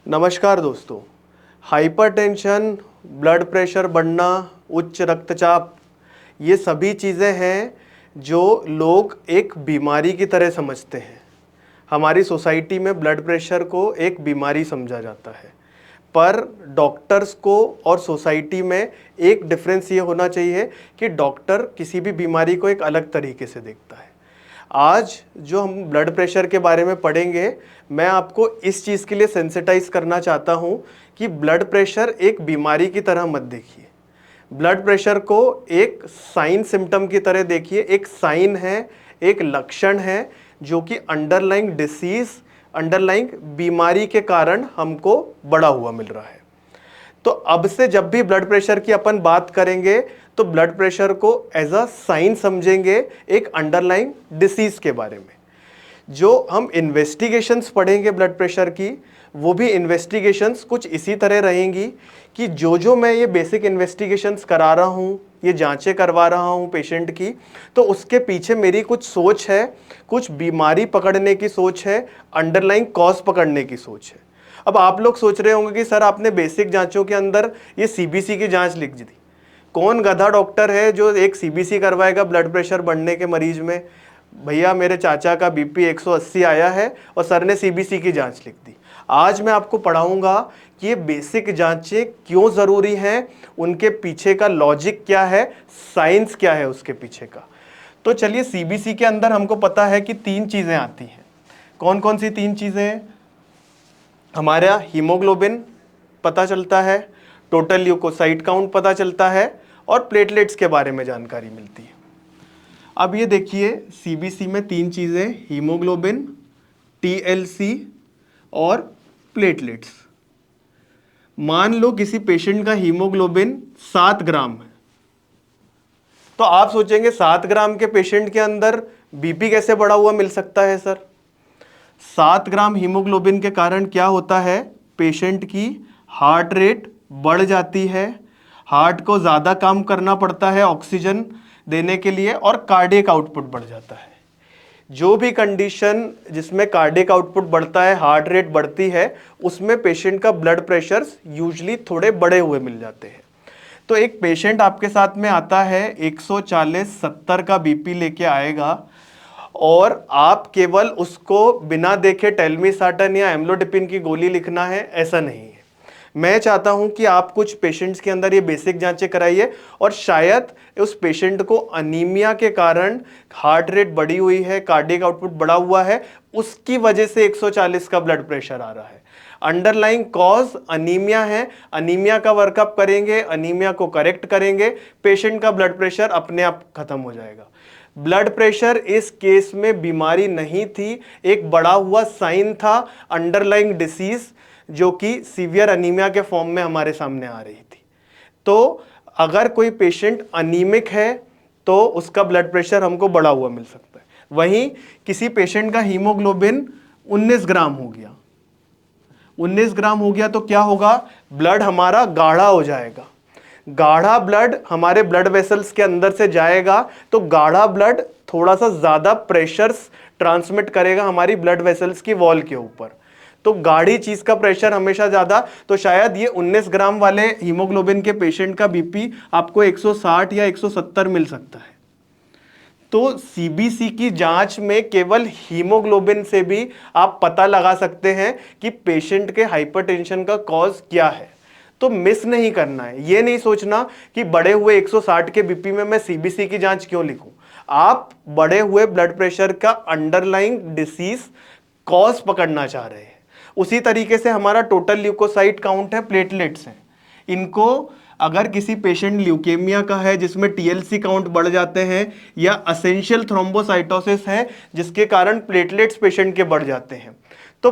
नमस्कार दोस्तों। Hypertension, blood pressure बढ़ना, उच्च रक्तचाप, ये सभी चीज़ें हैं जो लोग एक बीमारी की तरह समझते हैं। हमारी सोसाइटी में ब्लड प्रेशर को एक बीमारी समझा जाता है, पर डॉक्टर्स को और सोसाइटी में एक डिफरेंस ये होना चाहिए कि डॉक्टर किसी भी बीमारी को एक अलग तरीके से देखता है। आज जो हम ब्लड प्रेशर के बारे में पढ़ेंगे, मैं आपको इस चीज़ के लिए सेंसिटाइज करना चाहता हूँ कि ब्लड प्रेशर एक बीमारी की तरह मत देखिए। ब्लड प्रेशर को एक साइन सिम्टम की तरह देखिए। एक साइन है, एक लक्षण है जो कि अंडरलाइंग डिसीज, अंडरलाइंग बीमारी के कारण हमको बढ़ा हुआ मिल रहा है। तो अब से जब भी ब्लड प्रेशर की अपन बात करेंगे तो ब्लड प्रेशर को एज अ साइन समझेंगे, एक अंडरलाइंग डिसीज के बारे में। जो हम इन्वेस्टिगेशंस पढ़ेंगे ब्लड प्रेशर की, वो भी इन्वेस्टिगेशंस कुछ इसी तरह रहेंगी कि जो मैं ये बेसिक इन्वेस्टिगेशंस करा रहा हूँ, ये जांचें करवा रहा हूँ पेशेंट की, तो उसके पीछे मेरी कुछ सोच है, कुछ बीमारी पकड़ने की सोच है, अंडरलाइंग कॉज पकड़ने की सोच है। अब आप लोग सोच रहे होंगे कि सर आपने बेसिक जांचों के अंदर ये सीबीसी की जांच लिख दी। कौन गधा डॉक्टर है जो एक सीबीसी करवाएगा ब्लड प्रेशर बढ़ने के मरीज में? भैया मेरे चाचा का बीपी 180 आया है और सर ने सीबीसी की जांच लिख दी। आज मैं आपको पढ़ाऊंगा कि ये बेसिक जांचें क्यों ज़रूरी हैं, उनके पीछे का लॉजिक क्या है, साइंस क्या है उसके पीछे का। तो चलिए, सीबीसी के अंदर हमको पता है कि 3 चीज़ें आती हैं। कौन कौन सी 3 चीज़ें? हमारा हीमोग्लोबिन पता चलता है, टोटल ल्यूकोसाइट काउंट पता चलता है और प्लेटलेट्स के बारे में जानकारी मिलती है। अब ये देखिए, सीबीसी में 3 चीज़ें, हीमोग्लोबिन, टीएलसी और प्लेटलेट्स। मान लो किसी पेशेंट का हीमोग्लोबिन 7 ग्राम है, तो आप सोचेंगे 7 ग्राम के पेशेंट के अंदर बीपी कैसे बढ़ा हुआ मिल सकता है सर? 7 ग्राम हीमोग्लोबिन के कारण क्या होता है, पेशेंट की हार्ट रेट बढ़ जाती है, हार्ट को ज़्यादा काम करना पड़ता है ऑक्सीजन देने के लिए और कार्डियक आउटपुट बढ़ जाता है। जो भी कंडीशन जिसमें कार्डियक आउटपुट बढ़ता है, हार्ट रेट बढ़ती है, उसमें पेशेंट का ब्लड प्रेशर यूजुअली थोड़े बढ़े हुए मिल जाते हैं। तो एक पेशेंट आपके साथ में आता है, 140-70 का बीपी लेके आएगा और आप केवल उसको बिना देखे टेलमिसार्टन या एम्लोडिपिन की गोली लिखना है, ऐसा नहीं है। मैं चाहता हूं कि आप कुछ पेशेंट्स के अंदर ये बेसिक जांचें कराइए और शायद उस पेशेंट को अनीमिया के कारण हार्ट रेट बढ़ी हुई है, कार्डियक आउटपुट बढ़ा हुआ है, उसकी वजह से 140 का ब्लड प्रेशर आ रहा है। अंडरलाइंग कॉज अनीमिया है, अनीमिया का वर्कअप करेंगे, अनीमिया को करेक्ट करेंगे, पेशेंट का ब्लड प्रेशर अपने आप खत्म हो जाएगा। ब्लड प्रेशर इस केस में बीमारी नहीं थी, एक बढ़ा हुआ साइन था, अंडरलाइंग डिसीज जो कि सीवियर अनीमिया के फॉर्म में हमारे सामने आ रही थी। तो अगर कोई पेशेंट अनीमिक है तो उसका ब्लड प्रेशर हमको बढ़ा हुआ मिल सकता है। वहीं किसी पेशेंट का हीमोग्लोबिन 19 ग्राम हो गया, 19 ग्राम हो गया तो क्या होगा, ब्लड हमारा गाढ़ा हो जाएगा। गाढ़ा ब्लड हमारे ब्लड वेसल्स के अंदर से जाएगा तो गाढ़ा ब्लड थोड़ा सा ज्यादा प्रेशर्स ट्रांसमिट करेगा हमारी ब्लड वेसल्स की वॉल के ऊपर। तो गाढ़ी चीज का प्रेशर हमेशा ज्यादा, तो शायद ये 19 ग्राम वाले हीमोग्लोबिन के पेशेंट का बीपी आपको 160 या 170 मिल सकता है। तो सीबीसी की जांच में केवल हीमोग्लोबिन से भी आप पता लगा सकते हैं कि पेशेंट के हाइपरटेंशन का कॉज क्या है। तो मिस नहीं करना है, ये नहीं सोचना कि बढ़े हुए 160 के बीपी में मैं सीबीसी की जांच क्यों लिखूं। आप बढ़े हुए ब्लड प्रेशर का अंडरलाइंग डिसीज कॉज पकड़ना चाह रहे हैं। उसी तरीके से हमारा टोटल ल्यूकोसाइट काउंट है, प्लेटलेट्स हैं। इनको अगर किसी पेशेंट ल्यूकेमिया का है जिसमें टीएलसी काउंट बढ़ जाते हैं, या असेंशियल थ्रोम्बोसाइटोसिस है जिसके कारण प्लेटलेट्स पेशेंट के बढ़ जाते हैं, तो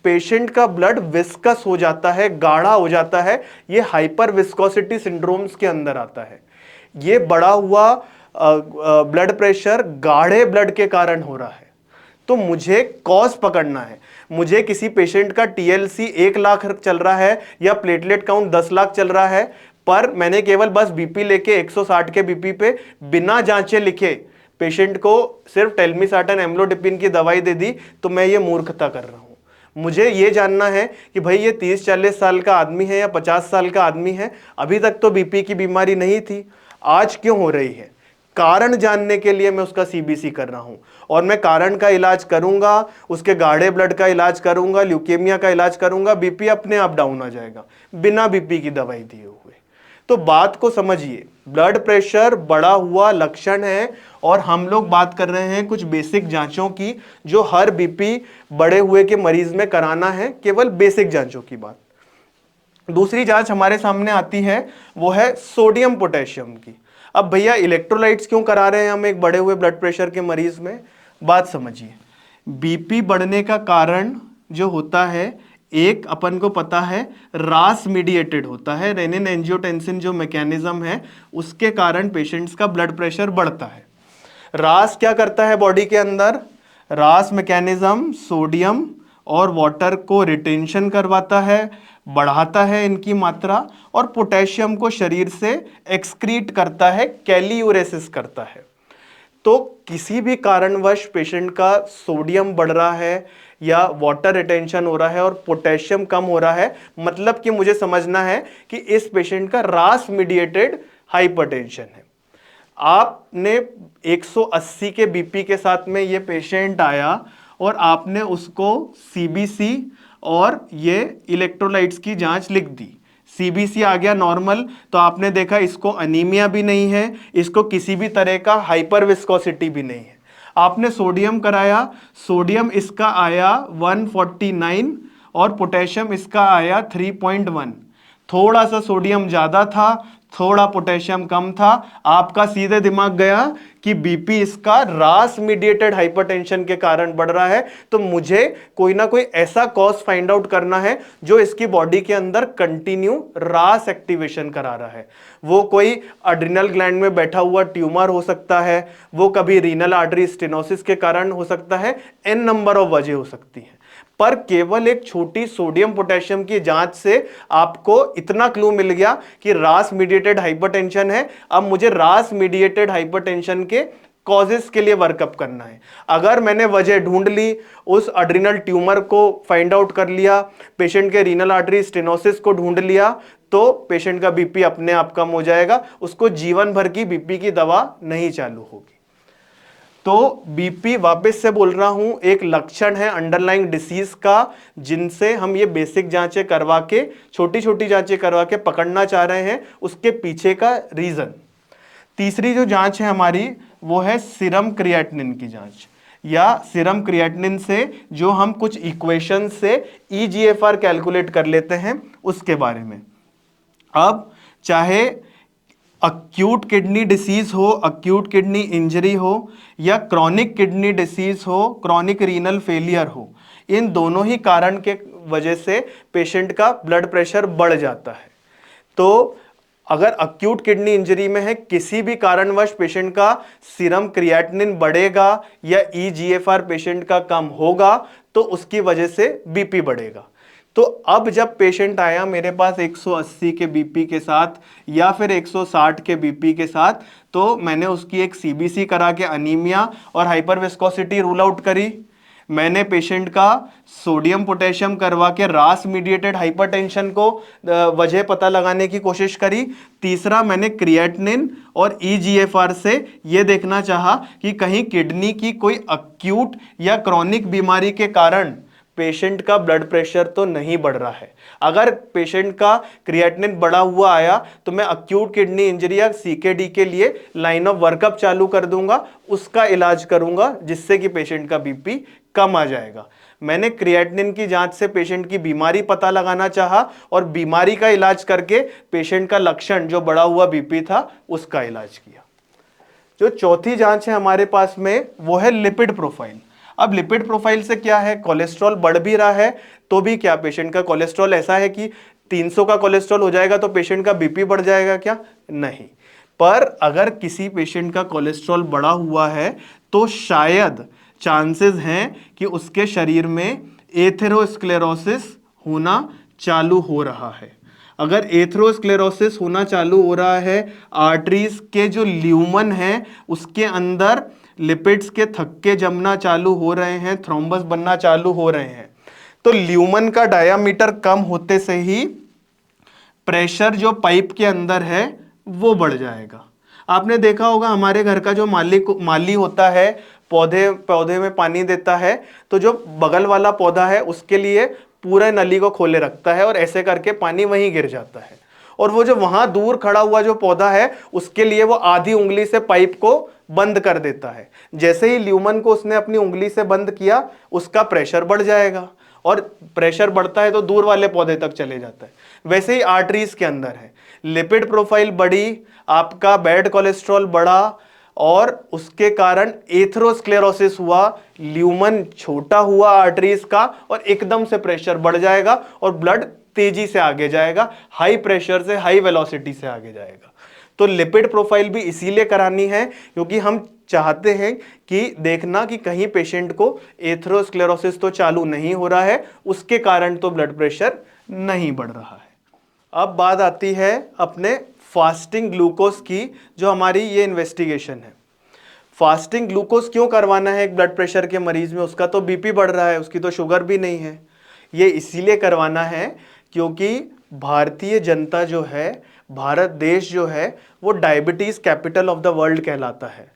पेशेंट का ब्लड विस्कस हो जाता है, गाढ़ा हो जाता है। ये हाइपर विस्कोसिटी सिंड्रोम्स के अंदर आता है। ये बढ़ा हुआ ब्लड प्रेशर गाढ़े ब्लड के कारण हो रहा है। तो मुझे कॉज पकड़ना है। मुझे किसी पेशेंट का टीएलसी 1 लाख चल रहा है या प्लेटलेट काउंट 10 लाख चल रहा है, पर मैंने केवल बस बीपी लेके 160 के बीपी पे बिना जांचे लिखे पेशेंट को सिर्फ टेलमिसार्टन एम्लोडिपिन की दवाई दे दी, तो मैं ये मूर्खता कर रहा हूं। मुझे ये जानना है कि भाई ये 30-40 साल का आदमी है या 50 साल का आदमी है, अभी तक तो बीपी की बीमारी नहीं थी, आज क्यों हो रही है? कारण जानने के लिए मैं उसका सीबीसी कर रहा हूं, और मैं कारण का इलाज करूंगा, उसके गाढ़े ब्लड का इलाज करूंगा, ल्यूकेमिया का इलाज करूंगा, बीपी अपने आप डाउन आ जाएगा बिना बीपी की दवाई दिए हुए। तो बात को समझिए, ब्लड प्रेशर बढ़ा हुआ लक्षण है, और हम लोग बात कर रहे हैं कुछ बेसिक जांचों की जो हर बीपी बढ़े हुए के मरीज में कराना है, केवल बेसिक जांचों की बात। दूसरी जांच हमारे सामने आती है, वो है सोडियम पोटेशियम की। अब भैया इलेक्ट्रोलाइट्स क्यों करा रहे हैं हम एक बढ़े हुए ब्लड प्रेशर के मरीज में? बात समझिए, बीपी बढ़ने का कारण जो होता है, एक अपन को पता है रास मीडिएटेड होता है, रेनिन एंजियोटेंसिन जो मैकेनिज्म है उसके कारण पेशेंट्स का ब्लड प्रेशर बढ़ता है। रास क्या करता है बॉडी के अंदर? रास मैकेनिज्म सोडियम और वाटर को रिटेंशन करवाता है, बढ़ाता है इनकी मात्रा, और पोटेशियम को शरीर से एक्सक्रीट करता है, कैलियूरेसिस करता है। तो किसी भी कारणवश पेशेंट का सोडियम बढ़ रहा है या वाटर रिटेंशन हो रहा है और पोटेशियम कम हो रहा है, मतलब कि मुझे समझना है कि इस पेशेंट का रास मीडिएटेड हाइपरटेंशन है। आपने 180 के बीपी के साथ में ये पेशेंट आया और आपने उसको सीबीसी और ये इलेक्ट्रोलाइट्स की जांच लिख दी, सीबीसी आ गया नॉर्मल, तो आपने देखा इसको अनीमिया भी नहीं है, इसको किसी भी तरह का हाइपर विस्कोसिटी भी नहीं है। आपने सोडियम कराया, सोडियम इसका आया 149 और पोटेशियम इसका आया 3.1। थोड़ा सा सोडियम ज्यादा था, थोड़ा पोटेशियम कम था, आपका सीधे दिमाग गया कि बीपी इसका रास मीडिएटेड हाइपरटेंशन के कारण बढ़ रहा है, तो मुझे कोई ना कोई ऐसा कॉज फाइंड आउट करना है जो इसकी बॉडी के अंदर कंटिन्यू रास एक्टिवेशन करा रहा है। वो कोई अड्रिनल ग्लैंड में बैठा हुआ ट्यूमर हो सकता है, वो कभी रीनल आर्टरी स्टेनोसिस के कारण हो सकता है, एन नंबर ऑफ वजह हो सकती है, पर केवल एक छोटी सोडियम पोटेशियम की जांच से आपको इतना क्लू मिल गया कि रास मीडिएटेड हाइपरटेंशन है। अब मुझे रास मीडिएटेड हाइपरटेंशन के कॉजेस के लिए वर्कअप करना है। अगर मैंने वजह ढूंढ ली, उस अड्रिनल ट्यूमर को फाइंड आउट कर लिया, पेशेंट के रीनल आर्टरी स्टेनोसिस को ढूंढ लिया, तो पेशेंट का बीपी अपने आप कम हो जाएगा, उसको जीवन भर की बीपी की दवा नहीं चालू होगी। तो बीपी, वापस से बोल रहा हूं, एक लक्षण है अंडरलाइंग डिसीज का, जिनसे हम ये बेसिक जांचें करवा के, छोटी छोटी जांचें करवा के पकड़ना चाह रहे हैं उसके पीछे का रीजन। तीसरी जो जांच है हमारी, वो है सीरम क्रिएटिनिन की जांच, या सीरम क्रिएटिनिन से जो हम कुछ इक्वेशन से ईजीएफआर कैलकुलेट कर लेते हैं उसके बारे में। अब चाहे अक्यूट किडनी डिसीज हो, अक्यूट किडनी इंजरी हो, या क्रॉनिक किडनी डिसीज हो, क्रॉनिक रीनल फेलियर हो, इन दोनों ही कारण के वजह से पेशेंट का ब्लड प्रेशर बढ़ जाता है। तो अगर अक्यूट किडनी इंजरी में है, किसी भी कारणवश पेशेंट का सीरम क्रिएटिनिन बढ़ेगा या ईजीएफआर पेशेंट का कम होगा, तो उसकी वजह से बीपी बढ़ेगा। तो अब जब पेशेंट आया मेरे पास 180 के बीपी के साथ या फिर 160 के बीपी के साथ, तो मैंने उसकी एक सीबीसी करा के अनीमिया और हाइपरविस्कोसिटी रूल आउट करी। मैंने पेशेंट का सोडियम पोटेशियम करवा के रास मीडिएटेड हाइपरटेंशन को वजह पता लगाने की कोशिश करी। तीसरा, मैंने क्रिएटिनिन और ईजीएफआर से यह देखना चाहा कि कहीं किडनी की कोई अक्यूट या क्रॉनिक बीमारी के कारण पेशेंट का ब्लड प्रेशर तो नहीं बढ़ रहा है। अगर पेशेंट का क्रिएटिनिन बढ़ा हुआ आया तो मैं अक्यूट किडनी इंजरी या सीकेडी के लिए लाइन ऑफ वर्कअप चालू कर दूंगा, उसका इलाज करूंगा, जिससे कि पेशेंट का बीपी कम आ जाएगा। मैंने क्रिएटिनिन की जांच से पेशेंट की बीमारी पता लगाना चाहा और बीमारी का इलाज करके पेशेंट का लक्षण जो बढ़ा हुआ बीपी था उसका इलाज किया। जो चौथी जांच है हमारे पास में, वो है लिपिड प्रोफाइल। अब लिपिड प्रोफाइल से क्या है, कोलेस्ट्रॉल बढ़ भी रहा है तो भी क्या पेशेंट का कोलेस्ट्रॉल ऐसा है कि 300 का कोलेस्ट्रॉल हो जाएगा तो पेशेंट का बीपी बढ़ जाएगा क्या? नहीं। पर अगर किसी पेशेंट का कोलेस्ट्रॉल बढ़ा हुआ है तो शायद चांसेस हैं कि उसके शरीर में एथेरोस्क्लेरोसिस होना चालू हो रहा है। अगर एथेरोस्क्लेरोसिस होना चालू हो रहा है, आर्टरीज के जो ल्यूमन है उसके अंदर लिपिड्स के थक्के जमना चालू हो रहे हैं, थ्रोम्बस बनना चालू हो रहे हैं, तो ल्यूमन का डायामीटर कम होते से ही प्रेशर जो पाइप के अंदर है वो बढ़ जाएगा। आपने देखा होगा हमारे घर का जो माली होता है, पौधे पौधे में पानी देता है, तो जो बगल वाला पौधा है उसके लिए पूरे नली को खोले रखता है और ऐसे करके पानी वहीं गिर जाता है। और वो जो वहां दूर खड़ा हुआ जो पौधा है उसके लिए वो आधी उंगली से पाइप को बंद कर देता है। जैसे ही ल्यूमन को उसने अपनी उंगली से बंद किया, उसका प्रेशर बढ़ जाएगा, और प्रेशर बढ़ता है तो दूर वाले पौधे तक चले जाता है। वैसे ही आर्टरीज के अंदर है, लिपिड प्रोफाइल बढ़ी, आपका बैड कोलेस्ट्रॉल बढ़ा और उसके कारण एथेरोस्क्लेरोसिस हुआ, ल्यूमन छोटा हुआ आर्टरीज का और एकदम से प्रेशर बढ़ जाएगा और ब्लड तेजी से आगे जाएगा, हाई प्रेशर से हाई वेलोसिटी से आगे जाएगा। तो लिपिड प्रोफाइल भी इसीलिए करानी है क्योंकि हम चाहते हैं कि देखना कि कहीं पेशेंट को एथेरोस्क्लेरोसिस तो चालू नहीं हो रहा है, उसके कारण तो ब्लड प्रेशर नहीं बढ़ रहा है। अब बात आती है अपने फास्टिंग ग्लूकोज की, जो हमारी ये इन्वेस्टिगेशन है। फास्टिंग ग्लूकोज क्यों करवाना है एक ब्लड प्रेशर के मरीज में? उसका तो बीपी बढ़ रहा है, उसकी तो शुगर भी नहीं है। ये इसीलिए करवाना है क्योंकि भारतीय जनता जो है, भारत देश जो है, वो diabetes capital of the world कहलाता है।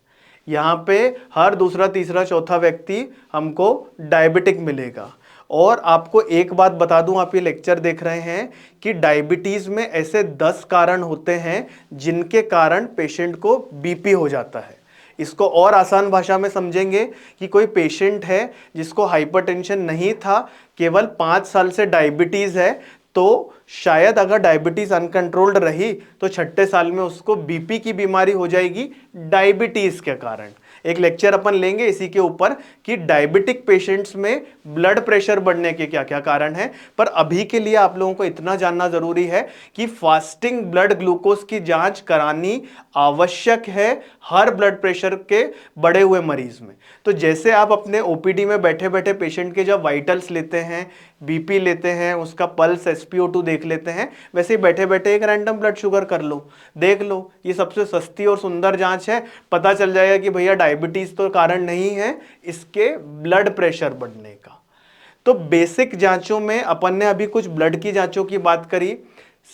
यहाँ पे हर दूसरा तीसरा चौथा व्यक्ति हमको डायबिटिक मिलेगा। और आपको एक बात बता दूं, आप ये लेक्चर देख रहे हैं कि डायबिटीज में ऐसे 10 कारण होते हैं जिनके कारण पेशेंट को बीपी हो जाता है। इसको और आसान भाषा में समझेंगे कि कोई पेशेंट है जिसको हाइपरटेंशन नहीं था, केवल 5 साल से डायबिटीज है, तो शायद अगर डायबिटीज अनकंट्रोल्ड रही तो 6ठे साल में उसको बीपी की बीमारी हो जाएगी डायबिटीज के कारण। एक लेक्चर अपन लेंगे इसी के ऊपर कि डायबिटिक पेशेंट्स में ब्लड प्रेशर बढ़ने के क्या क्या कारण हैं। पर अभी के लिए आप लोगों को इतना जानना जरूरी है कि फास्टिंग ब्लड ग्लूकोज की जांच करानी आवश्यक है हर ब्लड प्रेशर के बढ़े हुए मरीज में। तो जैसे आप अपने ओपीडी में बैठे बैठे पेशेंट के जब वाइटल्स लेते हैं, बीपी लेते हैं, उसका पल्स SpO2 देख लेते हैं, वैसे ही बैठे बैठे एक रैंडम ब्लड शुगर कर लो, देख लो। ये सबसे सस्ती और सुंदर जांच है, पता चल जाएगा कि भैया डायबिटीज तो कारण नहीं है इसके ब्लड प्रेशर बढ़ने का। तो बेसिक जांचों में अपन ने अभी कुछ ब्लड की जांचों की बात करी।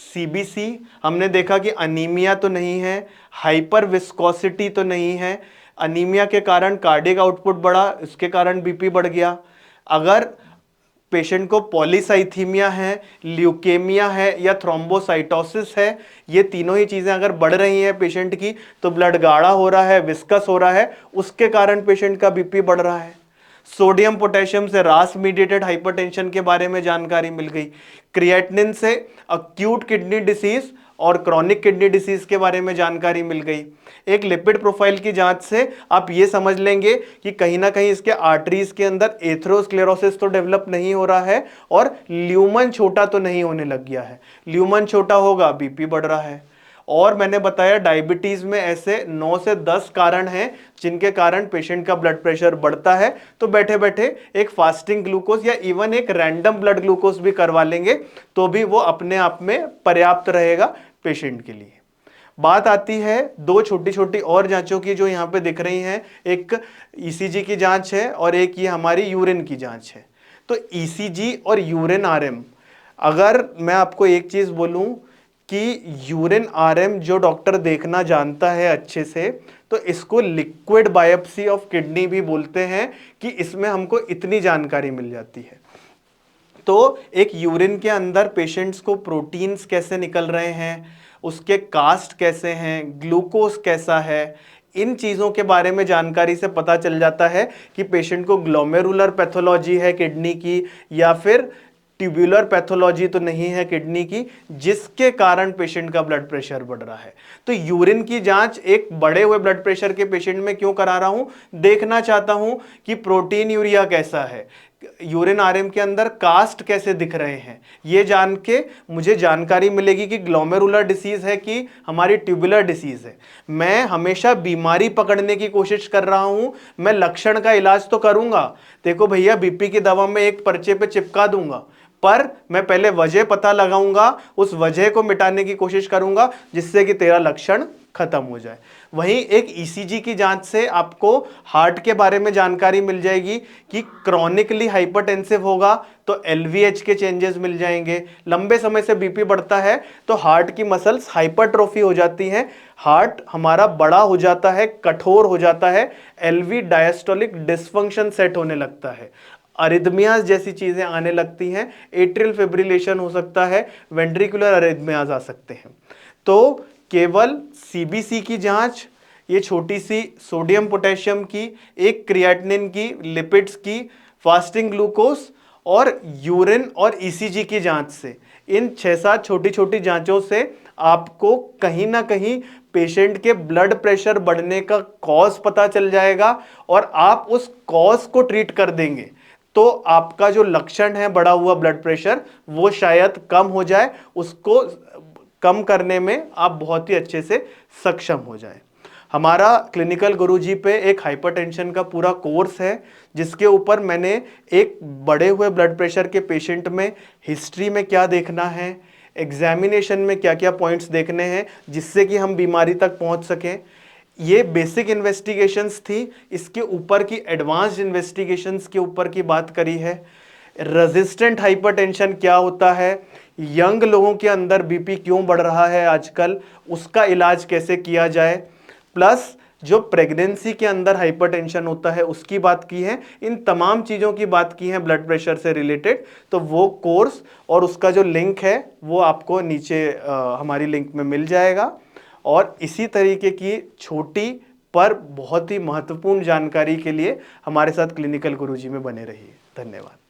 CBC हमने देखा कि अनीमिया तो नहीं है, हाइपर विस्कोसिटी तो नहीं है। अनीमिया के कारण कार्डियक आउटपुट बढ़ा, इसके कारण बीपी बढ़ गया। अगर पेशेंट को पॉलीसाइथीमिया है, ल्यूकेमिया है या थ्रोम्बोसाइटोसिस है, ये तीनों ही चीजें अगर बढ़ रही हैं पेशेंट की, तो ब्लड गाढ़ा हो रहा है, विस्कस हो रहा है, उसके कारण पेशेंट का बीपी बढ़ रहा है। सोडियम पोटेशियम से रास मीडिएटेड हाइपरटेंशन के बारे में जानकारी मिल गई। क्रिएटिनिन से अक्यूट किडनी डिसीज और क्रॉनिक किडनी डिसीज के बारे में जानकारी मिल गई। एक लिपिड प्रोफाइल की जांच से आप ये समझ लेंगे कि कहीं ना कहीं इसके आर्टरीज के अंदर एथेरोस्क्लेरोसिस तो डेवलप नहीं हो रहा है और ल्यूमन छोटा तो नहीं होने लग गया है। ल्यूमन छोटा होगा, बीपी बढ़ रहा है। और मैंने बताया डायबिटीज में ऐसे 9 से 10 कारण हैं जिनके कारण पेशेंट का ब्लड प्रेशर बढ़ता है। तो बैठे बैठे एक फास्टिंग ग्लूकोज या इवन एक रैंडम ब्लड ग्लूकोज भी करवा लेंगे तो भी वो अपने आप में पर्याप्त रहेगा पेशेंट के लिए। बात आती है 2 छोटी छोटी और जांचों की जो यहाँ पे दिख रही हैं। एक ECG की जांच है और एक ये हमारी यूरिन की जांच है। तो ECG और यूरिन RM, अगर मैं आपको एक चीज बोलूं कि यूरिन RM जो डॉक्टर देखना जानता है अच्छे से, तो इसको लिक्विड बायोप्सी ऑफ किडनी भी बोलते हैं कि इसमें हमको इतनी जानकारी मिल जाती है। तो एक यूरिन के अंदर पेशेंट्स को प्रोटीन्स कैसे निकल रहे हैं, उसके कास्ट कैसे हैं, ग्लूकोज कैसा है, इन चीज़ों के बारे में जानकारी से पता चल जाता है कि पेशेंट को ग्लोमेरुलर पैथोलॉजी है किडनी की या फिर ट्यूबुलर पैथोलॉजी तो नहीं है किडनी की, जिसके कारण पेशेंट का ब्लड प्रेशर बढ़ रहा है। तो यूरिन की जांच एक बढ़े हुए ब्लड प्रेशर के पेशेंट में क्यों करा रहा हूं? देखना चाहता हूं कि प्रोटीन यूरिया कैसा है, यूरिन RM के अंदर कास्ट कैसे दिख रहे हैं। ये जान के मुझे जानकारी मिलेगी कि ग्लोमेरुलर डिसीज है कि हमारी ट्यूबुलर डिसीज है। मैं हमेशा बीमारी पकड़ने की कोशिश कर रहा हूं, मैं लक्षण का इलाज तो करूंगा। देखो भैया, बीपी की दवा मैं एक पर्चे पे चिपका दूंगा, पर मैं पहले वजह पता लगाऊंगा, उस वजह को मिटाने की कोशिश करूंगा जिससे कि तेरा लक्षण खत्म हो जाए। वहीं एक ईसीजी की जांच से आपको हार्ट के बारे में जानकारी मिल जाएगी कि क्रॉनिकली हाइपरटेंसिव होगा तो एलवीएच के चेंजेस मिल जाएंगे, लंबे समय से बीपी बढ़ता है तो हार्ट की मसल्स हाइपरट्रोफी हो जाती हैं, हार्ट हमारा बड़ा हो जाता है, कठोर हो जाता है, एलवी डायस्टोलिक डिसफंक्शन सेट होने लगता है, अरिथमियाज जैसी चीजें आने लगती हैं, एट्रियल फिब्रिलेशन हो सकता है, वेंट्रिकुलर अरिथमियाज आ सकते हैं। तो केवल सीबीसी की जांच, ये छोटी सी सोडियम पोटेशियम की, एक क्रिएटिनिन की, लिपिड्स की, फास्टिंग ग्लूकोज और यूरिन और ईसीजी की जांच से, इन 6-7 छोटी छोटी जांचों से आपको कहीं ना कहीं पेशेंट के ब्लड प्रेशर बढ़ने का कॉज पता चल जाएगा और आप उस कॉज को ट्रीट कर देंगे तो आपका जो लक्षण है बढ़ा हुआ ब्लड प्रेशर वो शायद कम हो जाए, उसको कम करने में आप बहुत ही अच्छे से सक्षम हो जाए। हमारा क्लिनिकल गुरुजी पे एक हाइपरटेंशन का पूरा कोर्स है जिसके ऊपर मैंने एक बढ़े हुए ब्लड प्रेशर के पेशेंट में हिस्ट्री में क्या देखना है, एग्जामिनेशन में क्या क्या पॉइंट्स देखने हैं जिससे कि हम बीमारी तक पहुंच सकें, ये बेसिक इन्वेस्टिगेशंस थी। इसके ऊपर की एडवांस्ड इन्वेस्टिगेशंस के ऊपर की बात करी है। रेजिस्टेंट हाइपरटेंशन क्या होता है, यंग लोगों के अंदर बीपी क्यों बढ़ रहा है आजकल, उसका इलाज कैसे किया जाए, प्लस जो प्रेगनेंसी के अंदर हाइपरटेंशन होता है उसकी बात की है। इन तमाम चीज़ों की बात की है ब्लड प्रेशर से रिलेटेड। तो वो कोर्स और उसका जो लिंक है वो आपको नीचे हमारी लिंक में मिल जाएगा। और इसी तरीके की छोटी पर बहुत ही महत्वपूर्ण जानकारी के लिए हमारे साथ क्लिनिकल गुरुजी में बने रहिए। धन्यवाद।